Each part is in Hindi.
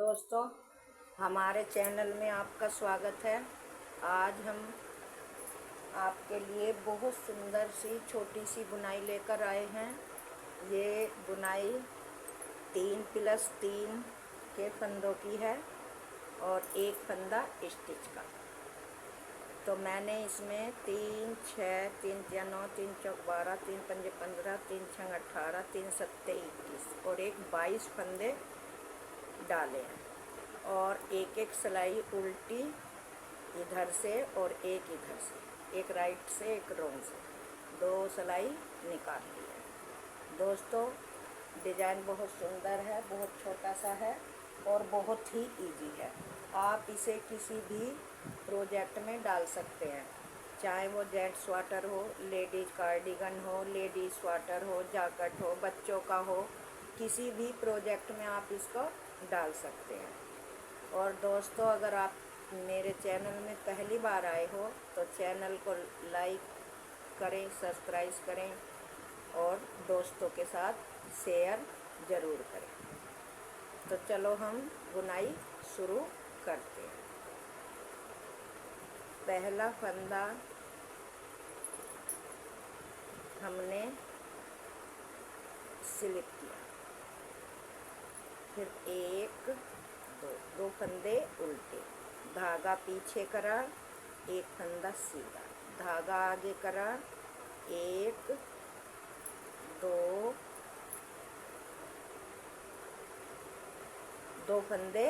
दोस्तों, हमारे चैनल में आपका स्वागत है। आज हम आपके लिए बहुत सुंदर सी छोटी सी बुनाई लेकर आए हैं। ये बुनाई 3+3 के फंदों की है और एक फंदा स्टिच का। तो मैंने इसमें 3, 6, 3 × 9, 3 × 12, 3 × 5 = 15, 3 × 6 = 18, 3 × 7 = 21 और एक 22 फंदे डाले हैं। और एक एक सिलाई उल्टी इधर से और एक इधर से, एक राइट से एक रॉन्ग से, 2 सिलाई निकाल ली है। दोस्तों, डिज़ाइन बहुत सुंदर है, बहुत छोटा सा है और बहुत ही इजी है। आप इसे किसी भी प्रोजेक्ट में डाल सकते हैं, चाहे वो जेंट्स स्वेटर हो, लेडीज़ कार्डिगन हो, लेडीज़ स्वेटर हो, जैकेट हो, बच्चों का हो, किसी भी प्रोजेक्ट में आप इसको डाल सकते हैं। और दोस्तों, अगर आप मेरे चैनल में पहली बार आए हो तो चैनल को लाइक करें, सब्सक्राइब करें और दोस्तों के साथ शेयर ज़रूर करें। तो चलो हम बुनाई शुरू करते हैं। पहला फंदा हमने सिलेक्ट किया, फिर 1, 2 फंदे उल्टे, धागा पीछे करा, एक फंदा सीधा, धागा आगे करा, 1, 2, 2 फंदे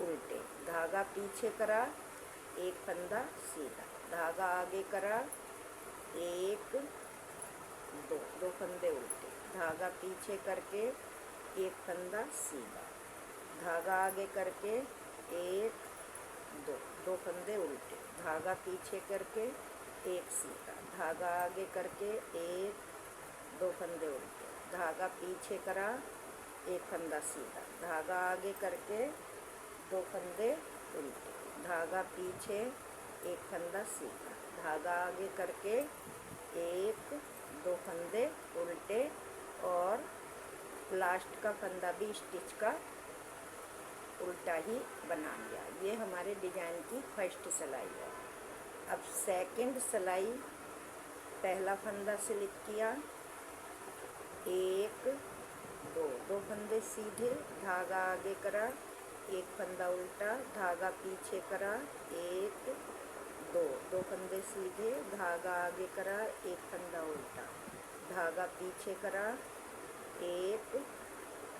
उल्टे, धागा पीछे करा, एक फंदा सीधा, धागा आगे करा, 1, 2 फंदे उल्टे, धागा पीछे करके एक फंदा सीधा, धागा आगे करके 1, 2 फंदे उल्टे, धागा पीछे करके एक सीधा, धागा आगे करके 1, 2 फंदे उल्टे, धागा पीछे करा, एक फंदा सीधा, धागा आगे करके 2 फंदे उल्टे, धागा पीछे एक फंदा सीधा, धागा आगे करके 1, 2 फंदे उल्टे और लास्ट का फंदा भी स्टिच का उल्टा ही बना लिया। ये हमारे डिजाइन की फर्स्ट सिलाई है। अब सेकंड सिलाई, पहला फंदा सिलेक्ट किया, 1, 2 फंदे सीधे, धागा आगे करा, एक फंदा उल्टा, धागा पीछे करा, 1, 2 फंदे सीधे, धागा आगे करा, एक फंदा उल्टा, धागा पीछे करा, 1,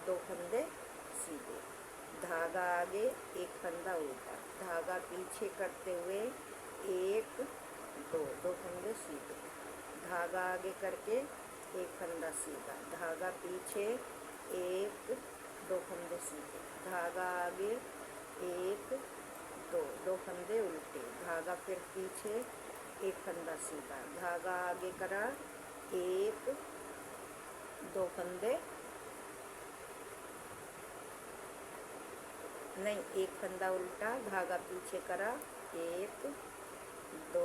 2 फंदे सीधे, धागा आगे एक फंदा उल्टा, धागा पीछे करते हुए 1, 2 फंदे सीधे, धागा आगे करके एक फंदा सीधा, धागा पीछे 1, 2 फंदे सीधे, धागा आगे 1, 2 फंदे उल्टे, धागा फिर पीछे एक फंदा सीधा, धागा आगे करा, 1, 2 फंदे नहीं, एक फंदा उल्टा, धागा पीछे करा, 1, 2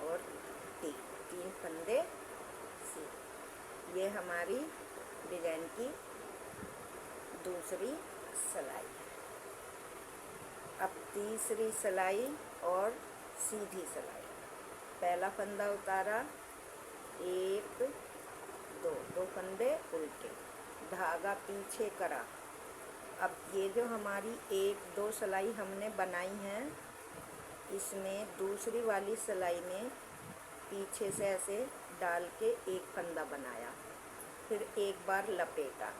और 3 फंदे सीधे। ये हमारी डिजाइन की दूसरी सिलाई है। अब तीसरी सिलाई और सीधी सिलाई। पहला फंदा उतारा, 1, 2 फंदे उल्टे, धागा पीछे करा। अब ये जो हमारी 1, 2 सिलाई हमने बनाई है, इसमें दूसरी वाली सिलाई में पीछे से ऐसे डाल के एक फंदा बनाया, फिर एक बार लपेटा,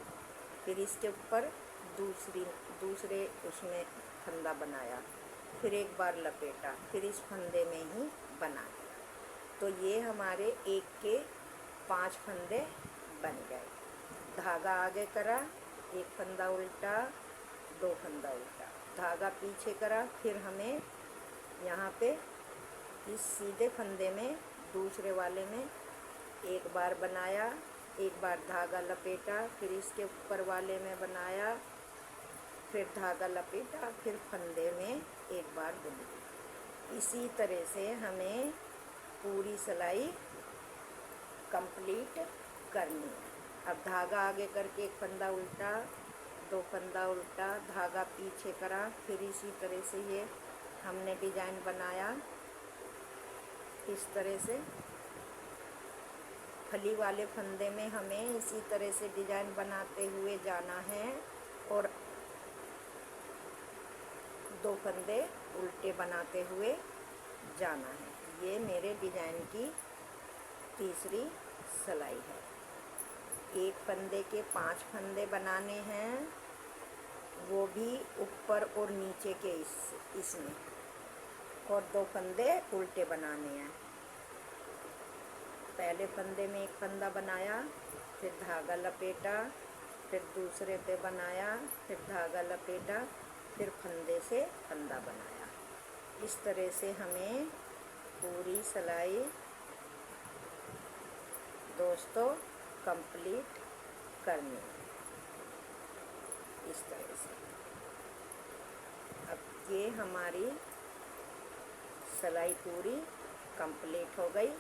फिर इसके ऊपर दूसरे उसमें फंदा बनाया, फिर एक बार लपेटा, फिर इस फंदे में ही बना दिया। तो ये हमारे 1 के 5 फंदे बन गए। धागा आगे करा, एक फंदा उल्टा, 2 फंदा उल्टा, धागा पीछे करा, फिर हमें यहाँ पे इस सीधे फंदे में दूसरे वाले में एक बार बनाया, एक बार धागा लपेटा, फिर इसके ऊपर वाले में बनाया, फिर धागा लपेटा, फिर फंदे में एक बार बुनी। इसी तरह से हमें पूरी सिलाई कंप्लीट करनी है। अब धागा आगे करके एक फंदा उल्टा, दो फंदा उल्टा, धागा पीछे करा, फिर इसी तरह से ये हमने डिजाइन बनाया। इस तरह से फली वाले फंदे में हमें इसी तरह से डिजाइन बनाते हुए जाना है और दो फंदे उल्टे बनाते हुए जाना है। ये मेरे डिजाइन की तीसरी सिलाई है। एक फंदे के 5 फंदे बनाने हैं, वो भी ऊपर और नीचे के इसमें, और 2 फंदे उल्टे बनाने हैं। पहले फंदे में एक फंदा बनाया, फिर धागा लपेटा, फिर दूसरे पे बनाया, फिर धागा लपेटा, फिर फंदे से फंदा बनाया। इस तरह से हमें पूरी सिलाई दोस्तों कंप्लीट करनी है। इस तरह से अब ये हमारी सिलाई पूरी कंप्लीट हो गई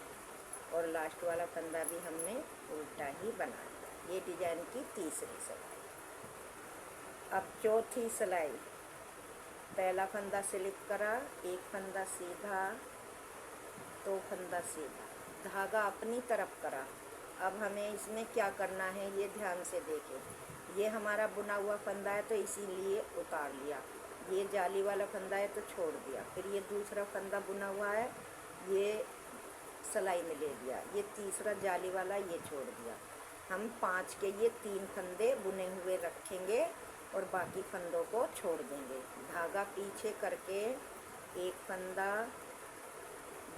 और लास्ट वाला फंदा भी हमने उल्टा ही बना दिया। ये डिजाइन की तीसरी सिलाई। अब चौथी सिलाई, पहला फंदा स्लिप करा, एक फंदा सीधा, 2 फंदा सीधा, धागा अपनी तरफ करा। अब हमें इसमें क्या करना है ये ध्यान से देखें। ये हमारा बुना हुआ फंदा है तो इसीलिए उतार लिया, ये जाली वाला फंदा है तो छोड़ दिया, फिर ये दूसरा फंदा बुना हुआ है ये सिलाई में ले लिया, ये तीसरा जाली वाला ये छोड़ दिया। हम 5 के ये 3 फंदे बुने हुए रखेंगे और बाकी फंदों को छोड़ देंगे। धागा पीछे करके एक फंदा,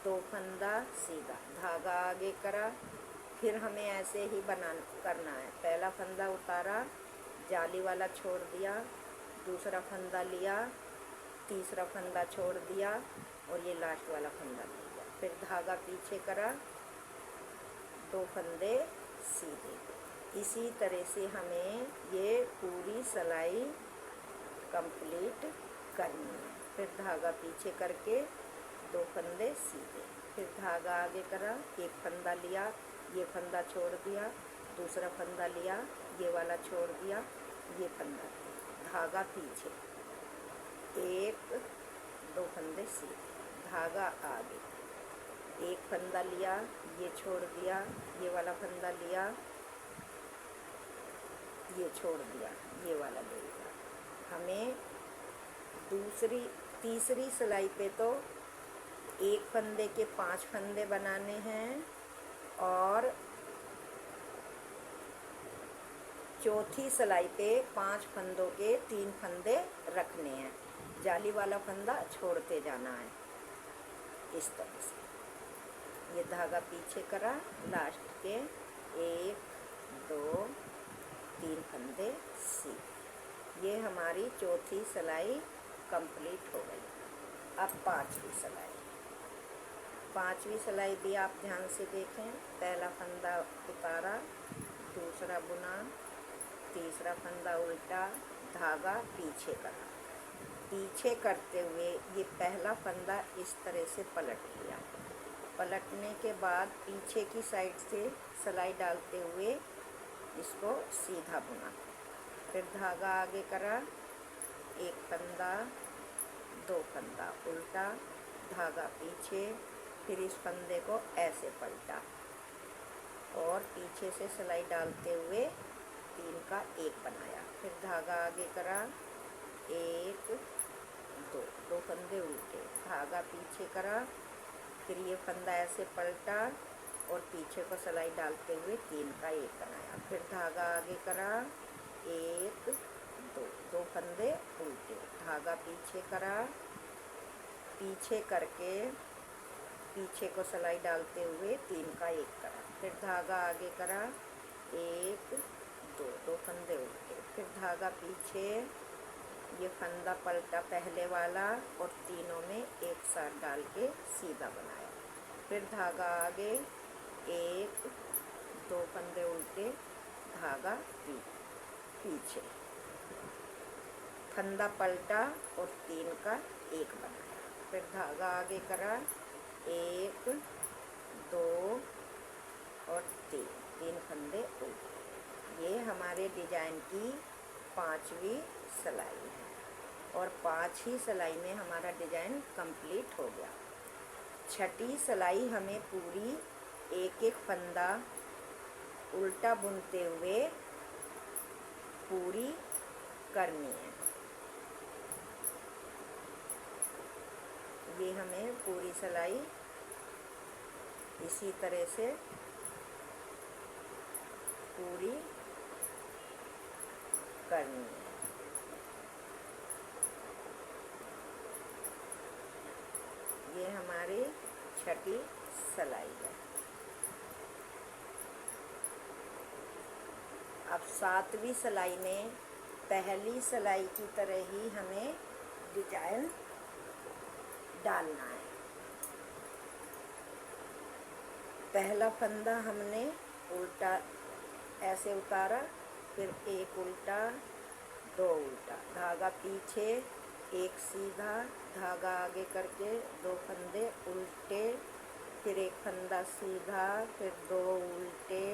2 फंदा सीधा, धागा आगे करा, फिर हमें ऐसे ही करना है। पहला फंदा उतारा, जाली वाला छोड़ दिया, दूसरा फंदा लिया, तीसरा फंदा छोड़ दिया और ये लास्ट वाला फंदा लिया। फिर धागा पीछे करा, 2 फंदे सीधे। इसी तरह से हमें ये पूरी सिलाई कंप्लीट करनी है। फिर धागा पीछे करके 2 फंदे सीधे, फिर धागा आगे करा, एक फंदा लिया, ये फंदा छोड़ दिया, दूसरा फंदा लिया, ये वाला छोड़ दिया, ये फंदा, धागा पीछे, 1 2 फंदे सीधे, धागा आगे, एक फंदा लिया, ये छोड़ दिया, ये वाला फंदा लिया, ये छोड़ दिया, ये वाला ले लिया। हमें तीसरी सिलाई पे तो एक फंदे के 5 फंदे बनाने हैं और चौथी सिलाई पे 5 फंदों के 3 फंदे रखने हैं। जाली वाला फंदा छोड़ते जाना है। इस तरह से ये धागा पीछे करा, लास्ट के 1 2 3 फंदे सीधे। ये हमारी चौथी सिलाई कंप्लीट हो गई। अब 5वीं सिलाई। 5वीं सिलाई भी आप ध्यान से देखें। पहला फंदा उतारा, दूसरा बुना, तीसरा फंदा उल्टा, धागा पीछे करा। पीछे करते हुए ये पहला फंदा इस तरह से पलट लिया। पलटने के बाद पीछे की साइड से सिलाई डालते हुए इसको सीधा बुना। फिर धागा आगे करा, एक फंदा, 2 फंदा उल्टा, धागा पीछे, फिर इस फंदे को ऐसे पलटा और पीछे से सिलाई डालते हुए 3 का 1 बनाया। फिर धागा आगे करा, 1 2 फंदे उल्टे, धागा पीछे करा, फिर ये फंदा ऐसे पलटा और पीछे को सिलाई डालते हुए 3 का 1 बनाया। फिर धागा आगे करा, 1 2 फंदे उल्टे, धागा पीछे करा, पीछे करके पीछे को सिलाई डालते हुए 3 का 1 करा। फिर धागा आगे करा, 1 2 फंदे उल्टे, फिर धागा पीछे, ये फंदा पलटा पहले वाला और तीनों में एक साथ डाल के सीधा बनाया। फिर धागा आगे, 1 2 फंदे उल्टे, धागा पीछे, फंदा पलटा और 3 का 1 बनाया। फिर धागा आगे करा, 1 2 और 3 फंदे उल्टे। ये हमारे डिजाइन की 5वीं सिलाई है और 5 ही सिलाई में हमारा डिजाइन कंप्लीट हो गया। 6ठी सिलाई हमें पूरी एक एक फंदा उल्टा बुनते हुए पूरी करनी है। ये हमें पूरी सिलाई इसी तरह से पूरी करनी है। ये हमारी 6ठी सिलाई है। अब 7वीं सिलाई में पहली सिलाई की तरह ही हमें डिजाइन डालना है। पहला फंदा हमने उल्टा ऐसे उतारा, फिर एक उल्टा, 2 उल्टा, धागा पीछे, एक सीधा, धागा आगे करके 2 फंदे उल्टे, फिर एक फंदा सीधा, फिर 2 उल्टे।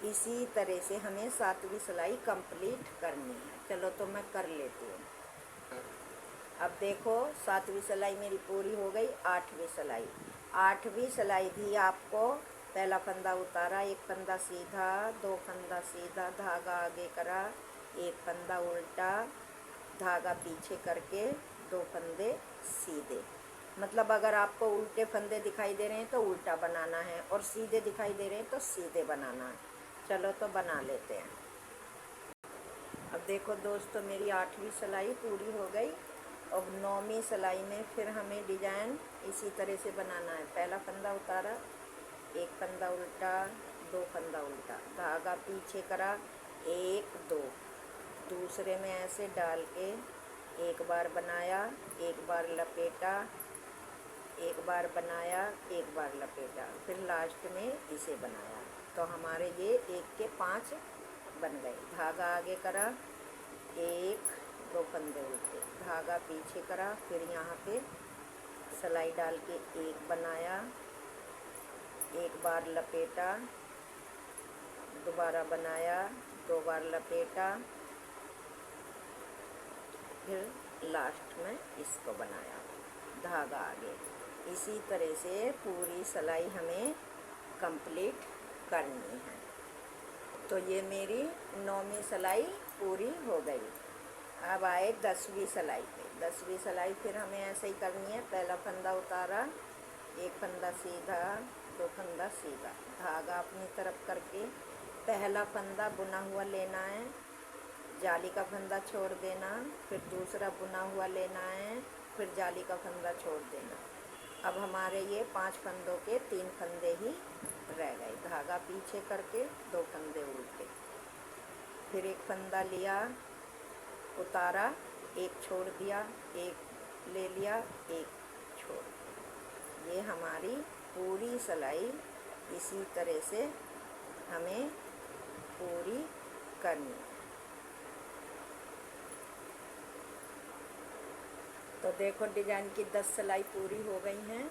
इसी तरह से हमें 7वीं सिलाई कंप्लीट करनी है। चलो तो मैं कर लेती हूँ। अब देखो 7वीं सिलाई मेरी पूरी हो गई। 8वीं सिलाई, 8वीं सिलाई भी आपको पहला फंदा उतारा, एक फंदा सीधा, 2 फंदा सीधा, धागा आगे करा, एक फंदा उल्टा, धागा पीछे करके 2 फंदे सीधे। मतलब अगर आपको उल्टे फंदे दिखाई दे रहे हैं तो उल्टा बनाना है और सीधे दिखाई दे रहे हैं तो सीधे बनाना है। चलो तो बना लेते हैं। अब देखो दोस्तों मेरी 8वीं सिलाई पूरी हो गई। अब 9वीं सिलाई में फिर हमें डिजाइन इसी तरह से बनाना है। पहला फंदा उतारा, एक फंदा उल्टा, 2 फंदा उल्टा, धागा पीछे करा, 1 2, दूसरे में ऐसे डाल के एक बार बनाया, एक बार लपेटा, एक बार बनाया, एक बार लपेटा, फिर लास्ट में इसे बनाया। तो हमारे ये 1 के 5 बन गए। धागा आगे करा, 1 2 फंदे उल्टे, धागा पीछे करा, फिर यहाँ पे सिलाई डाल के एक बनाया, एक बार लपेटा, दोबारा बनाया, 2 बार लपेटा, फिर लास्ट में इसको बनाया, धागा आगे। इसी तरह से पूरी सिलाई हमें कंप्लीट करनी है। तो ये मेरी 9वीं सिलाई पूरी हो गई। अब आए 10वीं सिलाई पे। 10वीं सिलाई फिर हमें ऐसे ही करनी है। पहला फंदा उतारा, एक फंदा सीधा, 2 फंदा सीधा, धागा अपनी तरफ करके पहला फंदा बुना हुआ लेना है, जाली का फंदा छोड़ देना, फिर दूसरा बुना हुआ लेना है, फिर जाली का फंदा छोड़ देना। अब हमारे ये 5 फंदों के 3 फंदे ही रह गए। धागा पीछे करके 2 फंदे उल्टे, फिर एक फंदा लिया, उतारा, एक छोड़ दिया, एक ले लिया, एक छोड़ दिया। ये हमारी पूरी सिलाई इसी तरह से हमें पूरी करनी है। तो देखो डिजाइन की 10 सिलाई पूरी हो गई हैं।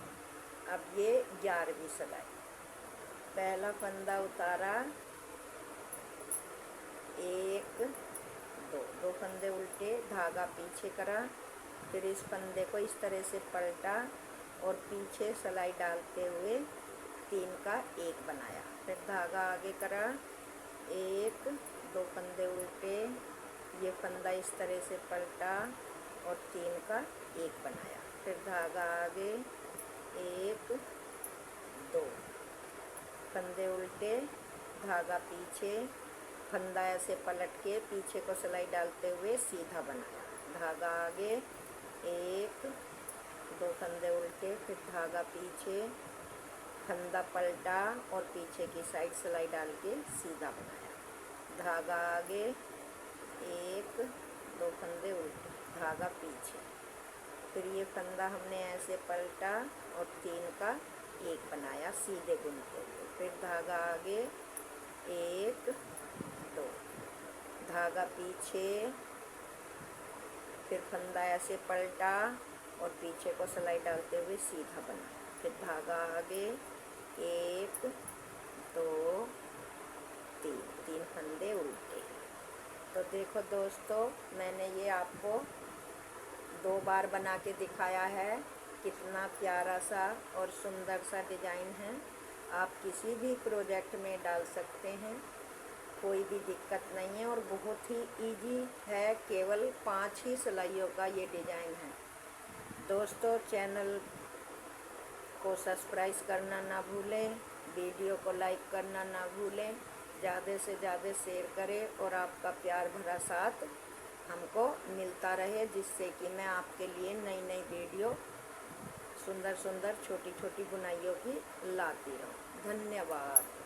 अब ये 11वीं सिलाई। पहला फंदा उतारा, 1 2, 2 फंदे उल्टे, धागा पीछे करा, फिर इस फंदे को इस तरह से पलटा और पीछे सिलाई डालते हुए 3 का 1 बनाया, फिर धागा आगे करा, 1 2 फंदे उल्टे, ये फंदा इस तरह से पलटा और 3 का 1 बनाया, फिर धागा आगे, 1 2 फंदे उल्टे, धागा पीछे, फंदा ऐसे पलट के पीछे को सिलाई डालते हुए सीधा बनाया, धागा आगे, 1 2 फंदे उल्टे, फिर धागा पीछे, फंदा पलटा और पीछे की साइड सिलाई डाल के सीधा बनाया, धागा आगे, 1 2 फंदे उल्टे, धागा पीछे, फिर ये फंदा हमने ऐसे पलटा और 3 का 1 बनाया सीधे बुनते हुए, फिर धागा आगे, 1 2, धागा पीछे, फिर फंदा ऐसे पलटा और पीछे को सिलाई डालते हुए सीधा बनाया, फिर धागा आगे, 1 2 3 फंदे उल्टे, तो देखो दोस्तों, मैंने ये आपको 2 बार बना के दिखाया है। कितना प्यारा सा और सुंदर सा डिज़ाइन है। आप किसी भी प्रोजेक्ट में डाल सकते हैं, कोई भी दिक्कत नहीं है और बहुत ही इजी है। केवल 5 ही सिलाइयों का ये डिज़ाइन है। दोस्तों, चैनल को सब्सक्राइब करना ना भूलें, वीडियो को लाइक करना ना भूलें, ज़्यादा से ज़्यादा शेयर करें और आपका प्यार भरा साथ हमको मिलता रहे, जिससे कि मैं आपके लिए नई नई वीडियो सुंदर सुंदर छोटी छोटी बुनाइयों की लाती रहूं। धन्यवाद।